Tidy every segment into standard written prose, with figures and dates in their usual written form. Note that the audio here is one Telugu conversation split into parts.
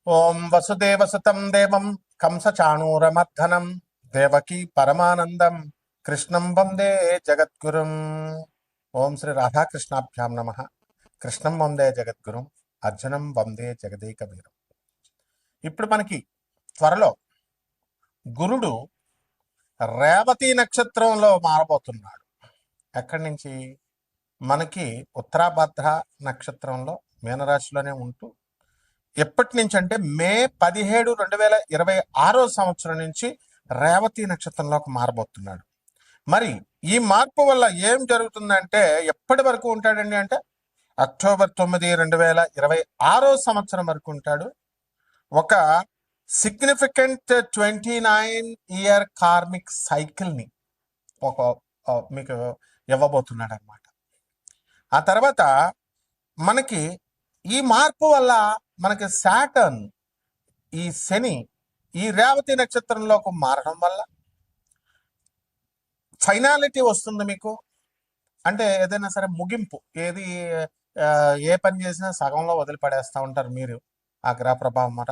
ఓం వసుదేవసుతం దేవం కంసచాణూరమర్ధనం దేవకీ పరమానందం కృష్ణం వందే జగద్గురుం. ఓం శ్రీ రాధాకృష్ణాభ్యాం నమ. కృష్ణం వందే జగద్గురుం, అర్జునం వందే జగదేక వీరం. ఇప్పుడు మనకి త్వరలో గురుడు రేవతి నక్షత్రంలో మారబోతున్నాడు. ఎక్కడి నుంచి? మనకి ఉత్తరాభద్ర నక్షత్రంలో మీనరాశిలోనే ఉంటూ ఎప్పటి నుంచి అంటే మే 17, 2026 సంవత్సరం నుంచి రేవతి నక్షత్రంలోకి మారబోతున్నాడు. మరి ఈ మార్పు వల్ల ఏం జరుగుతుందంటే ఎప్పటి వరకు ఉంటాడండి అంటే అక్టోబర్ 9, 2026 సంవత్సరం వరకు ఉంటాడు. ఒక సిగ్నిఫికెంట్ 29-year కార్మిక్ సైకిల్ని ఒక మీకు ఇవ్వబోతున్నాడు అనమాట. ఆ తర్వాత మనకి ఈ మార్పు వల్ల మనకి సాటర్న్, ఈ శని ఈ రేవతి నక్షత్రంలోకి మారడం వల్ల ఫైనాలిటీ వస్తుంది మీకు. అంటే ఏదైనా సరే ముగింపు, ఏది ఏ పని చేసినా సగంలో వదిలిపడేస్తూ ఉంటారు మీరు ఆ గ్రహ ప్రభావం మాట.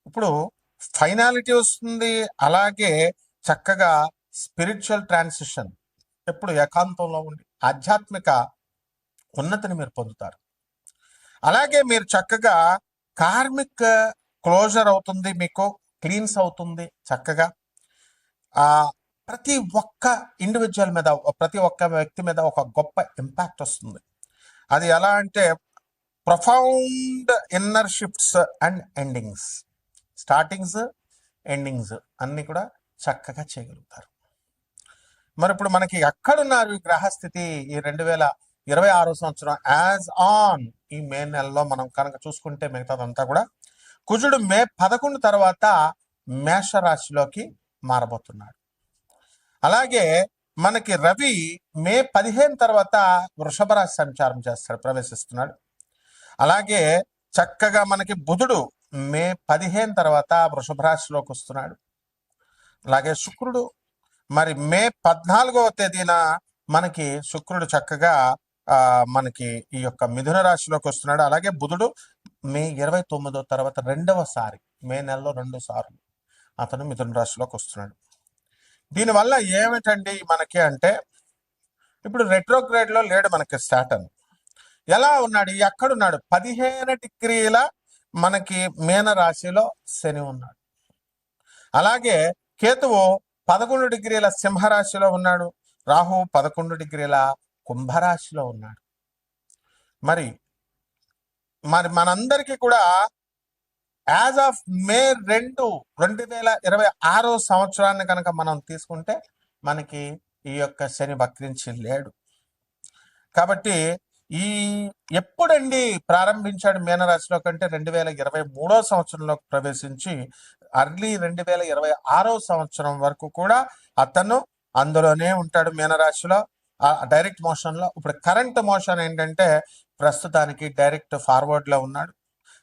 ఇప్పుడు ఫైనాలిటీ వస్తుంది. అలాగే చక్కగా స్పిరిచువల్ ట్రాన్సిషన్, ఎప్పుడు ఏకాంతంలో ఉండి ఆధ్యాత్మిక ఉన్నతిని మీరు పొందుతారు. అలాగే మీరు చక్కగా కార్మిక్ క్లోజర్ అవుతుంది, మీకు క్లీన్స్ అవుతుంది చక్కగా. ప్రతి ఒక్క ఇండివిజువల్ మీద, ప్రతి ఒక్క వ్యక్తి మీద ఒక గొప్ప ఇంపాక్ట్ వస్తుంది. అది ఎలా అంటే profound inner shifts and endings, startings endings అన్నీ కూడా చక్కగా చేయగలుగుతారు. మరి ఇప్పుడు మనకి ఎక్కడున్నారు ఈ గ్రహస్థితి? ఈ 2026 సంవత్సరం యాజ్ ఆన్ ఈ మే నెలలో మనం కనుక చూసుకుంటే మిగతాదంతా కూడా కుజుడు మే 11 తర్వాత మేషరాశిలోకి మారబోతున్నాడు. అలాగే మనకి రవి మే 15 తర్వాత వృషభ రాశి సంచారం చేస్తాడు, ప్రవేశిస్తున్నాడు. అలాగే చక్కగా మనకి బుధుడు మే 15 తర్వాత వృషభ రాశిలోకి వస్తున్నాడు. అలాగే శుక్రుడు మరి మే 14వ తేదీన మనకి శుక్రుడు చక్కగా మనకి ఈ యొక్క మిథున రాశిలోకి వస్తున్నాడు. అలాగే బుధుడు మే 29వ తర్వాత రెండవసారి, మే నెలలో 2 సార్లు అతను మిథున రాశిలోకి వస్తున్నాడు. దీనివల్ల ఏమిటండి మనకి అంటే ఇప్పుడు రెట్రోగ్రేడ్లో లేడు మనకి సాటర్న్. ఎలా ఉన్నాడు? ఎక్కడున్నాడు? 15 డిగ్రీల మనకి మీన రాశిలో శని ఉన్నాడు. అలాగే కేతువు 11 డిగ్రీల సింహరాశిలో ఉన్నాడు. రాహు 11 డిగ్రీల కుంభరాశిలో ఉన్నాడు. మరి మనందరికీ కూడా యాజ్ ఆఫ్ మే 2, 2026 సంవత్సరాన్ని కనుక మనం తీసుకుంటే మనకి ఈ యొక్క శని వక్రించి లేడు. కాబట్టి ఈ ఎప్పుడండి ప్రారంభించాడు మీనరాశిలో కంటే 2023 సంవత్సరంలోకి ప్రవేశించి అర్లీ 2026 సంవత్సరం వరకు కూడా అతను అందులోనే ఉంటాడు మీనరాశిలో, డైరెక్ట్ మోషన్లో. ఇప్పుడు కరెంట్ మోషన్ ఏంటంటే ప్రస్తుతానికి డైరెక్ట్ ఫార్వర్డ్లో ఉన్నాడు.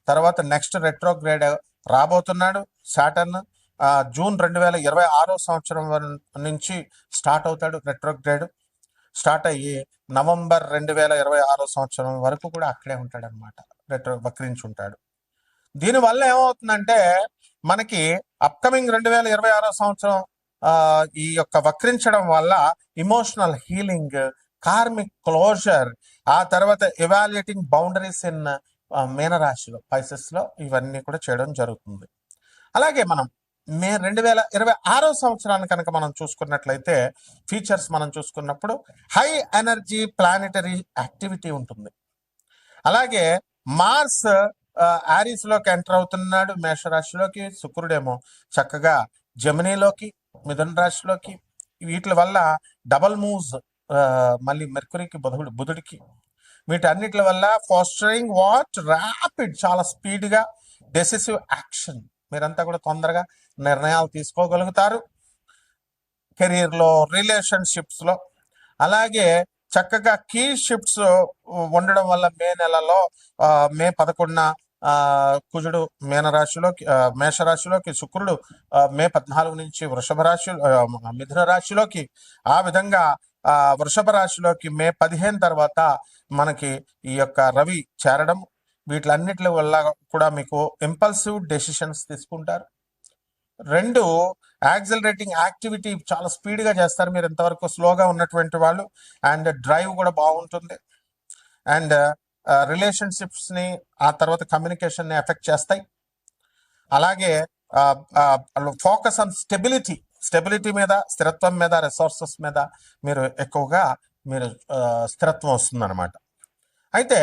తర్వాత నెక్స్ట్ రెట్రోగ్రేడ్ రాబోతున్నాడు సాటర్న్. జూన్ 2026 సంవత్సరం నుంచి స్టార్ట్ అవుతాడు రెట్రోగ్రేడ్. స్టార్ట్ అయ్యి నవంబర్ 2026 సంవత్సరం వరకు కూడా అక్కడే ఉంటాడు అనమాట, వక్రించి ఉంటాడు. దీనివల్ల ఏమవుతుందంటే మనకి అప్కమింగ్ 2026 సంవత్సరం ఈ యొక్క వక్రించడం వల్ల ఇమోషనల్ హీలింగ్, కార్మిక్ క్లోజర్, ఆ తర్వాత ఎవాల్యుయేటింగ్ బౌండరీస్ ఇన్ మీనరాశిలో, పైసెస్లో ఇవన్నీ కూడా చేయడం జరుగుతుంది. అలాగే మనం మే 2026 సంవత్సరాన్ని కనుక మనం చూసుకున్నట్లయితే ఫీచర్స్ మనం చూసుకున్నప్పుడు హై ఎనర్జీ ప్లానెటరీ యాక్టివిటీ ఉంటుంది. అలాగే మార్స్ ఆరీస్లోకి ఎంటర్ అవుతున్నాడు మేషరాశిలోకి. శుక్రుడేమో చక్కగా జమినీలోకి, మిథున రాశిలోకి. వీటి వల్ల డబల్ మూవ్స్ మళ్ళీ మెర్కురీకి, బుధుడికి, వీటన్నిటి వల్ల ఫాస్టరింగ్ వాట్ ర్యాపిడ్, చాలా స్పీడ్గా డెసిసివ్ యాక్షన్. మీరంతా కూడా తొందరగా నిర్ణయాలు తీసుకోగలుగుతారు కెరీర్లో, రిలేషన్షిప్స్లో. అలాగే చక్కగా కీ షిఫ్ట్స్ ఉండడం వల్ల మే నెలలో మే 11న కుజుడు మీనరాశిలోకి, మేషరాశిలోకి, శుక్రుడు మే 14 నుంచి వృషభ రాశి, మిథున రాశిలోకి, ఆ విధంగా వృషభ రాశిలోకి మే 15 తర్వాత మనకి ఈ యొక్క రవి చేరడం. వీటిలన్నిటి వల్ల కూడా మీకు ఇంపల్సివ్ డెసిషన్స్ తీసుకుంటారు. 2, యాక్సిలరేటింగ్ యాక్టివిటీ చాలా స్పీడ్గా చేస్తారు మీరు, ఇంతవరకు స్లోగా ఉన్నటువంటి వాళ్ళు. అండ్ డ్రైవ్ కూడా బాగుంటుంది. అండ్ రిలేషన్షిప్స్ని, ఆ తర్వాత కమ్యూనికేషన్ని ఎఫెక్ట్ చేస్తాయి. అలాగే ఫోకస్ ఆన్ స్టెబిలిటీ మీద, స్థిరత్వం మీద, రిసోర్సెస్ మీద మీరు ఎక్కువగా స్థిరత్వం వస్తుందన్నమాట. అయితే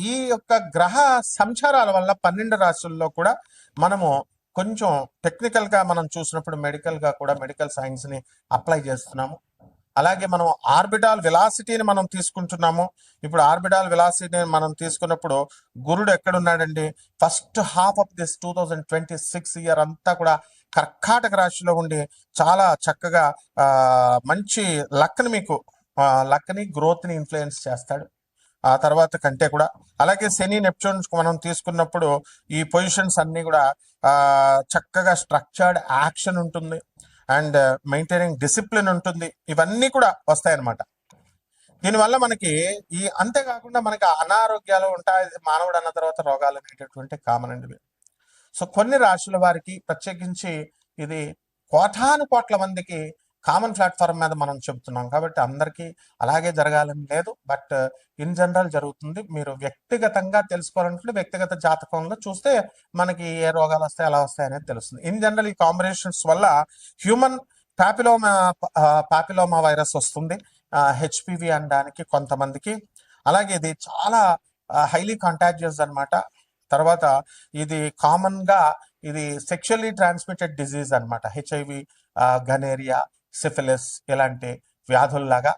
ఈ యొక్క గ్రహ సంచారాల వల్ల 12 రాశుల్లో కూడా మనము కొంచెం టెక్నికల్గా మనం చూసినప్పుడు మెడికల్గా కూడా మెడికల్ సైన్స్ని అప్లై చేస్తున్నాము. అలాగే మనం ఆర్బిటాల్ వెలాసిటీని మనం తీసుకుంటున్నాము. ఇప్పుడు ఆర్బిటాల్ వెలాసిటీని మనం తీసుకున్నప్పుడు గురుడు ఎక్కడున్నాడండి? First half of this 2026 year అంతా కూడా కర్కాటక రాశిలో ఉండి చాలా చక్కగా మంచి లక్ని గ్రోత్ని ఇన్ఫ్లుయెన్స్ చేస్తాడు ఆ తర్వాత కంటే కూడా. అలాగే శని నెప్ట్యూన్ మనం తీసుకున్నప్పుడు ఈ పొజిషన్స్ అన్నీ కూడా చక్కగా స్ట్రక్చర్డ్ యాక్షన్ ఉంటుంది అండ్ మెయింటైనింగ్ డిసిప్లిన్ ఉంటుంది. ఇవన్నీ కూడా వస్తాయన్నమాట. దీనివల్ల మనకి అంతేకాకుండా మనకి అనారోగ్యాలు ఉంటాయి. మానవుడు అన్న తర్వాత రోగాలు అనేటటువంటి కామన్ అండి. సో కొన్ని రాశుల వారికి ప్రత్యేకించి ఇది కోటాను మందికి కామన్ ప్లాట్ఫామ్ మీద మనం చెబుతున్నాం కాబట్టి అందరికీ అలాగే జరగాలని లేదు, బట్ ఇన్ జనరల్ జరుగుతుంది. మీరు వ్యక్తిగతంగా తెలుసుకోవాలనుకుంటే వ్యక్తిగత జాతకంలో చూస్తే మనకి ఏ రోగాలు వస్తాయి, ఎలా వస్తాయి అనేది తెలుస్తుంది. ఇన్ జనరల్ ఈ కాంబినేషన్స్ వల్ల హ్యూమన్ పాపిలోమా వైరస్ వస్తుంది, హెచ్పివి అనడానికి కొంతమందికి. అలాగే ఇది చాలా హైలీ కంటాజియస్ అనమాట. తర్వాత ఇది కామన్గా ఇది సెక్షువల్లీ ట్రాన్స్మిటెడ్ డిజీజ్ అనమాట. హెచ్ఐవి, గనేరియా, సిఫిలిస్ ఇలాంటి వ్యాధుల్లాగా,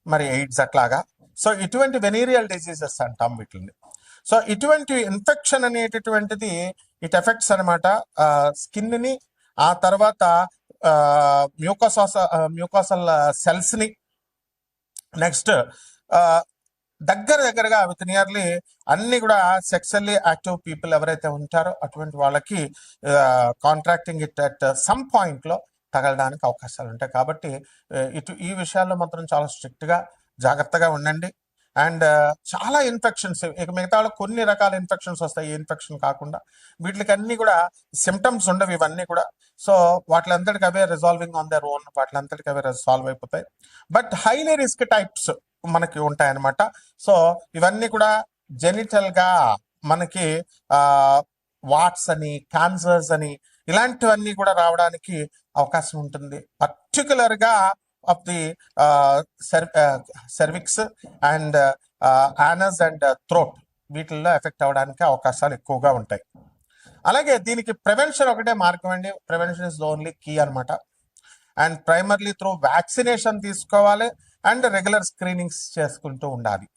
మరి ఎయిడ్స్ అట్లాగా. సో ఇటువంటి వెనీరియల్ డిజీజెస్ అంటాం వీటిని. సో ఇటువంటి ఇన్ఫెక్షన్ అనేటటువంటిది ఇట్ ఎఫెక్ట్స్ అనమాట స్కిన్ని, ఆ తర్వాత మ్యూకోసల్ సెల్స్ని. నెక్స్ట్ దగ్గరగా విత్ నియర్లీ అన్ని కూడా సెక్సువల్లీ యాక్టివ్ పీపుల్ ఎవరైతే ఉంటారో అటువంటి వాళ్ళకి కాంట్రాక్టింగ్ ఇట్ అట్ సమ్ పాయింట్లో తగలడానికి అవకాశాలు ఉంటాయి. కాబట్టి ఈ విషయాల్లో మాత్రం చాలా స్ట్రిక్ట్గా జాగ్రత్తగా ఉండండి. అండ్ చాలా ఇన్ఫెక్షన్స్, ఇక మిగతా కొన్ని రకాల ఇన్ఫెక్షన్స్ వస్తాయి. ఈ ఇన్ఫెక్షన్ కాకుండా వీటికి అన్ని కూడా సిమ్టమ్స్ ఉండవు ఇవన్నీ కూడా. సో వాటిలంతటికి అవే రిజాల్వింగ్ ఆన్ దర్ ఓన్, వాటిలంతటికి అవే సాల్వ్ అయిపోతాయి. బట్ హైలీ రిస్క్ టైప్స్ మనకి ఉంటాయన్నమాట. సో ఇవన్నీ కూడా జెనిటల్గా మనకి వాట్స్ అని, క్యాన్సర్స్ అని ఇలాంటివన్నీ కూడా రావడానికి అవకాశం ఉంటుంది. పర్టికులర్గా of the cervix and anus and throat, వీటిల్లో ఎఫెక్ట్ అవ్వడానికి అవకాశాలు ఎక్కువగా ఉంటాయి. అలాగే దీనికి ప్రివెన్షన్ ఒకటే మార్గం అండి. Prevention is the only key అనమాట. అండ్ ప్రైమర్లీ త్రూ వ్యాక్సినేషన్ తీసుకోవాలి అండ్ రెగ్యులర్ స్క్రీనింగ్స్ చేసుకుంటూ ఉండాలి.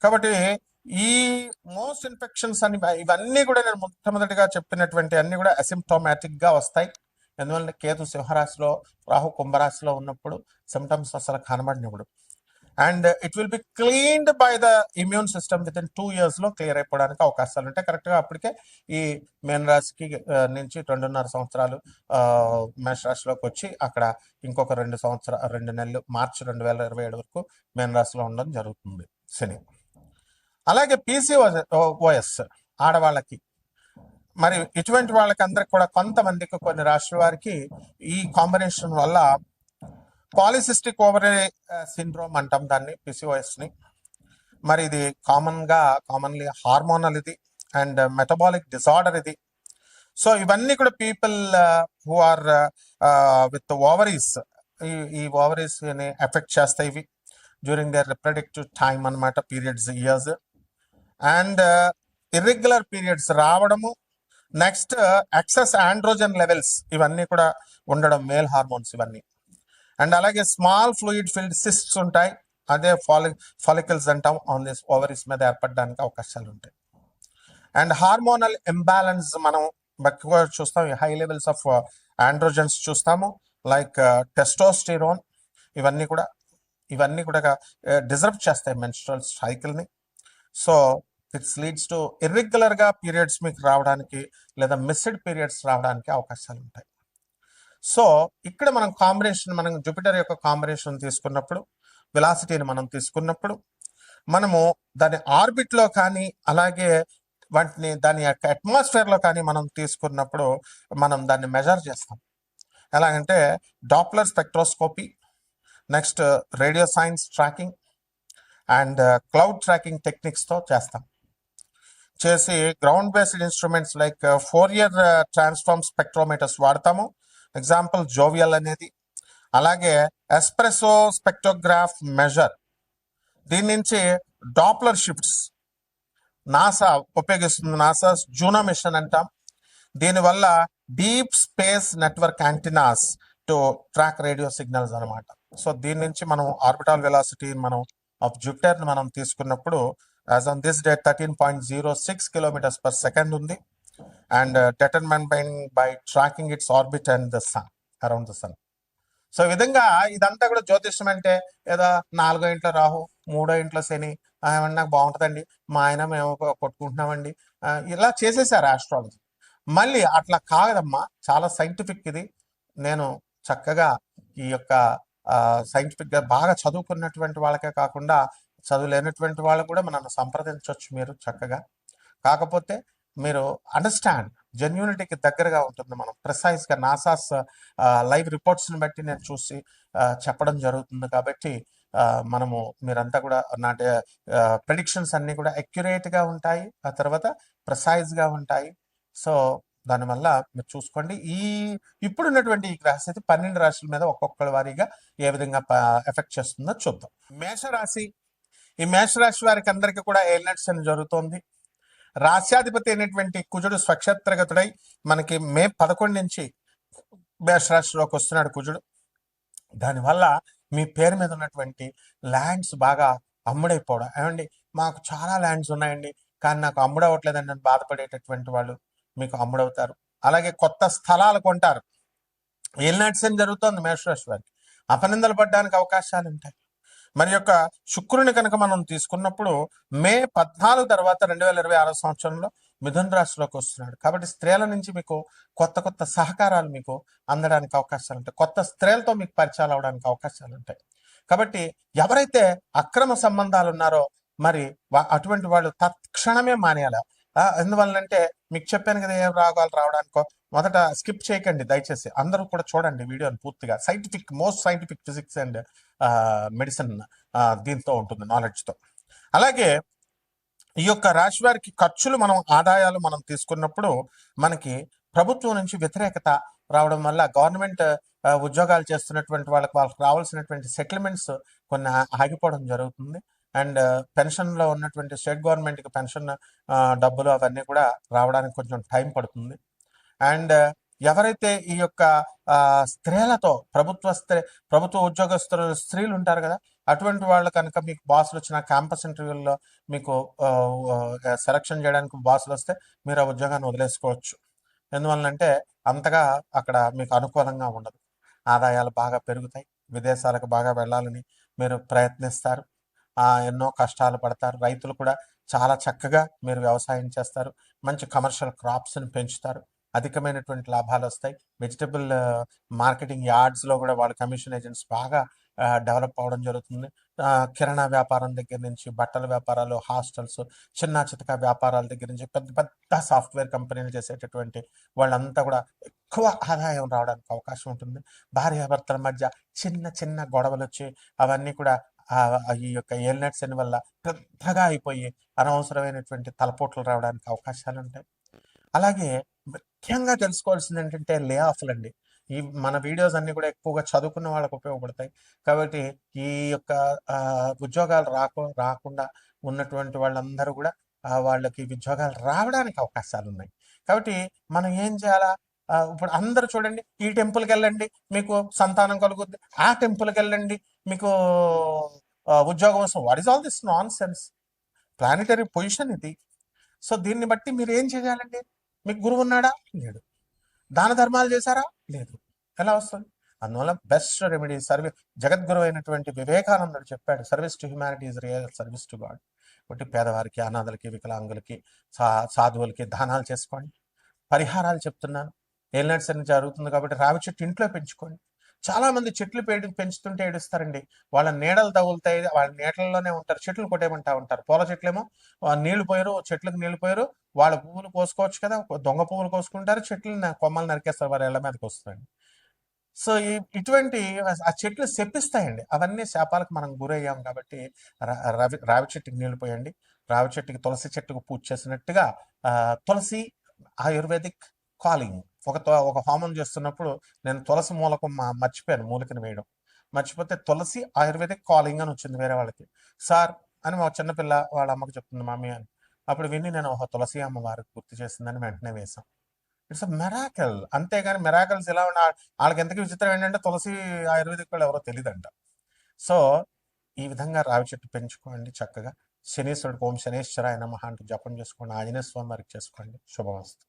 కాబట్టి ఈ మోస్ట్ ఇన్ఫెక్షన్స్ అని ఇవన్నీ కూడా నేను మొట్టమొదటిగా చెప్పినటువంటి అన్ని కూడా అసిమ్టోమాటిక్గా వస్తాయి. ఎందువల్ల కేతు సింహరాశిలో, రాహు కుంభరాశిలో ఉన్నప్పుడు సిమ్టమ్స్ అసలు కనబడినప్పుడు. And it will be cleaned by the immune system within 2 yearsలో క్లియర్ అయిపోవడానికి అవకాశాలు ఉంటాయి. కరెక్ట్గా అప్పటికే ఈ మేన రాశికి నుంచి 2.5 సంవత్సరాలు మేష రాశిలోకి వచ్చి అక్కడ ఇంకొక 2 నెలలు మార్చి 2027 వరకు మేన రాశిలో ఉండడం జరుగుతుంది శని. అలాగే PCOS ఆడవాళ్ళకి, మరి ఇటువంటి వాళ్ళకి అందరికి కూడా కొంతమందికి కొన్ని రాష్ట్రాల వారికి ఈ కాంబినేషన్ వల్ల పాలిసిస్టిక్ ఓవరీ సిండ్రోమ్ అంటాం దాన్ని, PCOSని. మరి ఇది కామన్లీ హార్మోనల్ ఇది అండ్ మెటబాలిక్ డిసార్డర్ ఇది. సో ఇవన్నీ కూడా people who are with ovaries, ఈ ఓవరీస్ని ఎఫెక్ట్ చేస్తాయి ఇవి డ్యూరింగ్ దర్ రిప్రొడక్టివ్ టైమ్ అనమాట, periods, years. And irregular periods రావడము, నెక్స్ట్ ఎక్సెస్ ఆండ్రోజన్ లెవెల్స్ ఇవన్నీ కూడా ఉండడం, మేల్ హార్మోన్స్ ఇవన్నీ. అండ్ అలాగే స్మాల్ ఫ్లూయిడ్ ఫిల్డ్ సిస్ట్స్ ఉంటాయి, అదే ఫాలికల్స్ అంటాం, ఆన్ దిస్ ఓవరీస్ మీద ఏర్పడడానికి అవకాశాలు ఉంటాయి. అండ్ హార్మోనల్ ఇంబ్యాలెన్స్ మనం ఎక్కువ చూస్తాం, హై లెవెల్స్ ఆఫ్ ఆండ్రోజన్స్ చూస్తాము, లైక్ టెస్టోస్టిరోన్. ఇవన్నీ కూడా డిజర్వ్ చేస్తాయి మెన్స్ట్రువల్ సైకిల్ని. సో ఇట్స్ లీడ్స్ టు ఇర్రెగ్యులర్గా పీరియడ్స్ మీకు రావడానికి లేదా మిస్డ్ పీరియడ్స్ రావడానికి అవకాశాలు ఉంటాయి. సో ఇక్కడ మనం జూపిటర్ యొక్క కాంబినేషన్ తీసుకున్నప్పుడు, వెలాసిటీని మనం తీసుకున్నప్పుడు, మనము దాని ఆర్బిట్లో కానీ అలాగే వాటిని దాని యొక్క అట్మాస్ఫియర్లో కానీ మనం తీసుకున్నప్పుడు మనం దాన్ని మెజర్ చేస్తాం. ఎలాగంటే Doppler spectroscopy, next radio science tracking and cloud tracking టెక్నిక్స్తో చేస్తాం. చేసి ground based instruments like Fourier transform spectrometers వాడతాము. ఎగ్జాంపుల్ జోవియల్ అనేది. అలాగే ఎస్ప్రెసో స్పెక్ట్రోగ్రాఫ్ మెజర్, దీని నుంచి డాప్లర్ షిఫ్ట్స్ నాసా ఉపయోగిస్తుంది. నాసా జూనో మిషన్ అంటాం. దీనివల్ల deep space network antennas to track radio signals అనమాట. సో దీని నుంచి మనం ఆర్బిటాల్ వెలాసిటీ మనం ఆఫ్ జూపిటర్ మనం తీసుకున్నప్పుడు as on this day 13.06 kilometres per second ఉంది. And determined by tracking its orbit and the sun, around the sun. So ఈ విధంగా ఇదంతా కూడా జ్యోతిష్యం అంటే ఏదో 4వ ఇంట్లో రాహు, 3వ ఇంట్లో శని, ఏమన్నా నాకు బాగుంటుందండి, మా ఆయన మేము కొట్టుకుంటున్నామండి, ఇలా చేసేసారు ఆస్ట్రాలజీ. మళ్ళీ అట్లా కాదమ్మా, చాలా సైంటిఫిక్ ఇది. నేను చక్కగా ఈ యొక్క సైంటిఫిక్గా బాగా చదువుకున్నటువంటి వాళ్ళకే కాకుండా చదువులేనటువంటి వాళ్ళు కూడా మనల్ని సంప్రదించవచ్చు మీరు చక్కగా. కాకపోతే మీరు అండర్స్టాండ్, జెన్యూనిటీకి దగ్గరగా ఉంటుంది. మనం ప్రిసైజ్గా నాసాస్ లైవ్ రిపోర్ట్స్ని బట్టి నేను చూసి చెప్పడం జరుగుతుంది. కాబట్టి మనము మీరంతా కూడా నా ప్రెడిక్షన్స్ అన్నీ కూడా అక్యురేట్గా ఉంటాయి, ఆ తర్వాత ప్రిసైజ్గా ఉంటాయి. సో దానివల్ల మీరు చూసుకోండి. ఇప్పుడున్నటువంటి ఈ గ్రహస్థితి 12 రాశుల మీద ఒక్కొక్కరి వారీగా ఏ విధంగా ఎఫెక్ట్ చేస్తుందో చూద్దాం. మేషరాశి, ఈ మేషరాశి వారికి అందరికీ కూడా ఏలినట్స్ అని జరుగుతోంది. రాశ్యాధిపతి అయినటువంటి కుజుడు స్వక్షేత్రగతుడై మనకి మే 11 నుంచి మేషరాశిలోకి వస్తున్నాడు కుజుడు. దానివల్ల మీ పేరు మీద ఉన్నటువంటి ల్యాండ్స్ బాగా అమ్ముడైపోవడం. ఏమండి మాకు చాలా ల్యాండ్స్ ఉన్నాయండి కానీ నాకు అమ్ముడవట్లేదండి అని బాధపడేటటువంటి వాళ్ళు మీకు అమ్ముడవుతారు. అలాగే కొత్త స్థలాలు కొంటారు. ఏలినాట్స్ ఏం జరుగుతుంది మేషరాశి వారికి, అపనిందలు పడడానికి అవకాశాలు ఉంటాయి. మరి యొక్క శుక్రుని కనుక మనం తీసుకున్నప్పుడు మే 14 తర్వాత 2026 సంవత్సరంలో మిథున రాశిలోకి వస్తున్నాడు. కాబట్టి స్త్రీల నుంచి మీకు కొత్త కొత్త సహకారాలు మీకు అందడానికి అవకాశాలు ఉంటాయి. కొత్త స్త్రీలతో మీకు పరిచయాలు అవడానికి అవకాశాలు ఉంటాయి. కాబట్టి ఎవరైతే అక్రమ సంబంధాలు ఉన్నారో మరి అటువంటి వాళ్ళు తక్షణమే మానేయాలి. ఎందువల్లంటే మీకు చెప్పాను కదా, ఏం రాగాలు రావడానికో మొదట స్కిప్ చేయకండి దయచేసి. అందరూ కూడా చూడండి వీడియోని పూర్తిగా. Scientific, most scientific physics and medicine దీంతో ఉంటుంది, నాలెడ్జ్తో. అలాగే ఈ యొక్క రాశి వారికి ఖర్చులు మనం ఆదాయాలు మనం తీసుకున్నప్పుడు మనకి ప్రభుత్వం నుంచి వ్యతిరేకత రావడం వల్ల గవర్నమెంట్ ఉద్యోగాలు చేస్తున్నటువంటి వాళ్ళకి రావాల్సినటువంటి సెటిల్మెంట్స్ కొన్ని ఆగిపోవడం జరుగుతుంది. అండ్ పెన్షన్లో ఉన్నటువంటి స్టేట్ గవర్నమెంట్కి పెన్షన్ డబ్బులు అవన్నీ కూడా రావడానికి కొంచెం టైం పడుతుంది. అండ్ ఎవరైతే ఈ యొక్క స్త్రీలతో ప్రభుత్వ ఉద్యోగస్తులు స్త్రీలు ఉంటారు కదా, అటువంటి వాళ్ళు కనుక మీకు బాసులు వచ్చిన క్యాంపస్ ఇంటర్వ్యూల్లో మీకు సెలక్షన్ చేయడానికి బాసులు వస్తే మీరు ఆ ఉద్యోగాన్ని వదిలేసుకోవచ్చు. ఎందువల్లంటే అంతగా అక్కడ మీకు అనుకూలంగా ఉండదు. ఆదాయాలు బాగా పెరుగుతాయి, విదేశాలకు బాగా వెళ్ళాలని మీరు ప్రయత్నిస్తారు, ఎన్నో కష్టాలు పడతారు. రైతులు కూడా చాలా చక్కగా మీరు వ్యవసాయం చేస్తారు, మంచి కమర్షియల్ క్రాప్స్ని పెంచుతారు, అధికమైనటువంటి లాభాలు వస్తాయి. వెజిటబుల్ మార్కెటింగ్ యార్డ్స్లో కూడా వాళ్ళ కమిషన్ ఏజెంట్స్ బాగా డెవలప్ అవ్వడం జరుగుతుంది. కిరాణా వ్యాపారం దగ్గర నుంచి బట్టల వ్యాపారాలు, హాస్టల్స్, చిన్న చితక వ్యాపారాల దగ్గర నుంచి పెద్ద పెద్ద సాఫ్ట్వేర్ కంపెనీలు చేసేటటువంటి వాళ్ళంతా కూడా ఎక్కువ ఆదాయం రావడానికి అవకాశం ఉంటుంది. భార్యాభర్తల మధ్య చిన్న చిన్న గొడవలు వచ్చి అవన్నీ కూడా ఈ యొక్క ఏలినట్స్ వల్ల పెద్దగా అయిపోయి అనవసరమైనటువంటి తలపోట్లు రావడానికి అవకాశాలు ఉంటాయి. అలాగే ముఖ్యంగా తెలుసుకోవాల్సింది ఏంటంటే లే ఆఫ్లు అండి. ఈ మన వీడియోస్ అన్ని కూడా ఎక్కువగా చదువుకున్న వాళ్ళకు ఉపయోగపడతాయి. కాబట్టి ఈ యొక్క ఉద్యోగాలు రాకుండా ఉన్నటువంటి వాళ్ళందరూ కూడా వాళ్ళకి ఉద్యోగాలు రావడానికి అవకాశాలు ఉన్నాయి. కాబట్టి మనం ఏం చేయాలా? ఇప్పుడు అందరూ చూడండి, ఈ టెంపుల్కి వెళ్ళండి మీకు సంతానం కలుగుద్ది, ఆ టెంపుల్కి వెళ్ళండి మీకు ఉద్యోగం వస్తుంది. What is all this non sense? Planetary position ఇది. సో దీన్ని బట్టి మీరు ఏం చేయాలండి? మీకు గురువు ఉన్నాడా? లేడు. దాన ధర్మాలు చేశారా? లేదు. ఎలా వస్తుంది? అందువల్ల బెస్ట్ రెమెడీ సర్వీస్. జగద్గురు అయినటువంటి వివేకానందుడు చెప్పాడు, service to humanity is real service to God. ఒకటి పేదవారికి, అనాథలకి, వికలాంగులకి, సాధువులకి దానాలు చేసుకోండి. పరిహారాలు చెప్తున్నాను. ఏలినట్స్ అని జరుగుతుంది కాబట్టి రావి చెట్టు ఇంట్లో పెంచుకోండి. చాలా మంది చెట్లు పెంచుతుంటే ఏడుస్తారండి. వాళ్ళ నీడలు తగులుతాయి, వాళ్ళ నీడల్లోనే ఉంటారు. చెట్లు కొట్టేయమంటా ఉంటారు. పూల చెట్లేమో నీళ్లు పోయరు, చెట్లకు నీళ్లు పోయరు. వాళ్ళ పువ్వులు కోసుకోవచ్చు కదా, దొంగ పువ్వులు కోసుకుంటారు, చెట్లు కొమ్మలు నరికేస్తారు, వారి ఇళ్ల మీదకి వస్తాయండి. సో ఇటువంటి ఆ చెట్లు శపిస్తాయండి. అవన్నీ శాపాలకు మనం గురయ్యాం కాబట్టి రావి చెట్టుకి నీళ్లు పోయండి. రావి చెట్టుకి, తులసి చెట్టుకు పూజ చేసినట్టుగా తులసి ఆయుర్వేదిక్ కాలింగ్. ఒక హోమం చేస్తున్నప్పుడు నేను తులసి మూలకు మర్చిపోయాను మూలికను వేయడం. మర్చిపోతే తులసి ఆయుర్వేదిక్ కాలింగ్ అని వచ్చింది వేరే వాళ్ళకి. సార్ అని మా చిన్నపిల్ల వాళ్ళ అమ్మకి చెప్తుంది, మమ్మీ అని. అప్పుడు విని నేను తులసి అమ్మ వారికి గుర్తు చేసిందని వెంటనే వేశాం. It's a miracle. అంతేగాని మెరాకల్స్ ఎలా ఉన్నా వాళ్ళకి ఎంతకీ విచిత్రం ఏంటంటే తులసి ఆయుర్వేదిక్ వాళ్ళు ఎవరో తెలియదంట. సో ఈ విధంగా రావి చెట్టు పెంచుకోండి చక్కగా. శనీశ్వరుడికి ఓం శనేశ్వరాయ నమః అంటూ జపం చేసుకోండి. ఆంజనేయ స్వామి వారికి చేసుకోండి. శుభమస్తు.